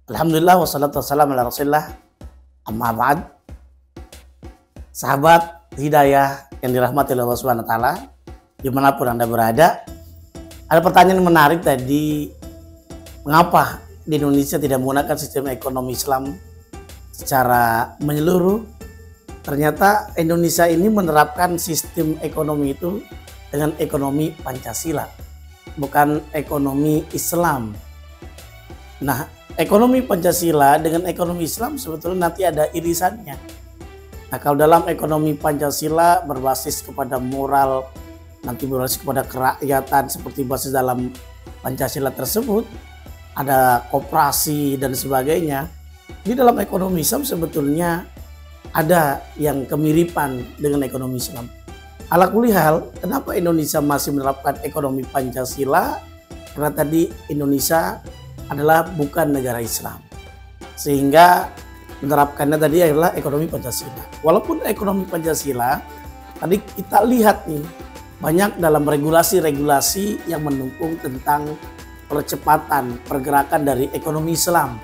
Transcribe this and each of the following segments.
Alhamdulillah wassalatu wassalamu ala rasulillah. Amma ba'd. Sahabat hidayah yang dirahmati oleh Allah Subhanahu wa taala, dimanapun Anda berada, ada pertanyaan menarik tadi, mengapa di Indonesia tidak menggunakan sistem ekonomi Islam secara menyeluruh? Ternyata Indonesia ini menerapkan sistem ekonomi itu dengan ekonomi Pancasila, bukan ekonomi Islam. Nah, ekonomi Pancasila dengan ekonomi Islam sebetulnya nanti ada irisannya. Nah, kalau dalam ekonomi Pancasila berbasis kepada moral, nanti berbasis kepada kerakyatan seperti basis dalam Pancasila tersebut, ada koperasi dan sebagainya. Di dalam ekonomi Islam sebetulnya ada yang kemiripan dengan ekonomi Islam. Ala kulli hal, kenapa Indonesia masih menerapkan ekonomi Pancasila? Karena tadi Indonesia adalah bukan negara Islam, sehingga menerapkannya tadi adalah ekonomi Pancasila. Walaupun ekonomi Pancasila tadi kita lihat nih banyak dalam regulasi-regulasi yang mendukung tentang percepatan pergerakan dari ekonomi Islam.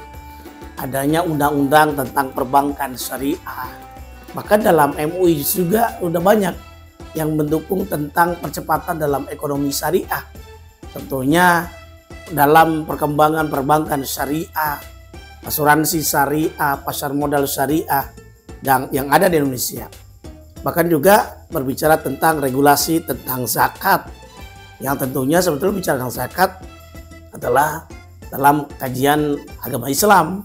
Adanya undang-undang tentang perbankan syariah, bahkan dalam MUI juga udah banyak yang mendukung tentang percepatan dalam ekonomi syariah. Tentunya dalam perkembangan perbankan syariah, asuransi syariah, pasar modal syariah yang ada di Indonesia. Bahkan juga berbicara tentang regulasi tentang zakat, yang tentunya sebetulnya bicara tentang zakat adalah dalam kajian agama Islam.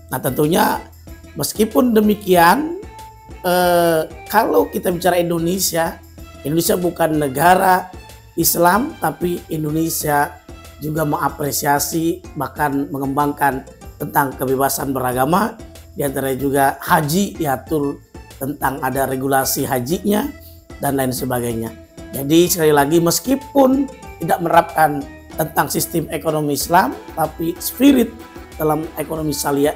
Nah, tentunya meskipun demikian, kalau kita bicara Indonesia bukan negara Islam, tapi Indonesia juga mengapresiasi bahkan mengembangkan tentang kebebasan beragama, di antara juga haji diatur tentang ada regulasi hajinya dan lain sebagainya. Jadi sekali lagi, meskipun tidak menerapkan tentang sistem ekonomi Islam, tapi spirit dalam ekonomi syariah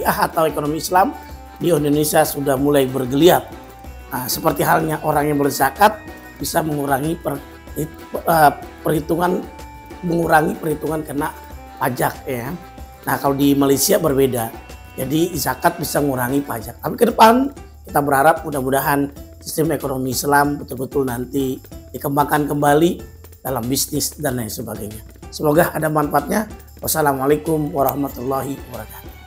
atau ekonomi Islam di Indonesia sudah mulai bergeliat. Nah, seperti halnya orang yang berzakat bisa mengurangi perhitungan kena pajak ya. Nah, kalau di Malaysia berbeda. Jadi zakat bisa mengurangi pajak. Tapi ke depan kita berharap mudah-mudahan sistem ekonomi Islam betul-betul nanti dikembangkan kembali dalam bisnis dan lain sebagainya. Semoga ada manfaatnya. Wassalamualaikum warahmatullahi wabarakatuh.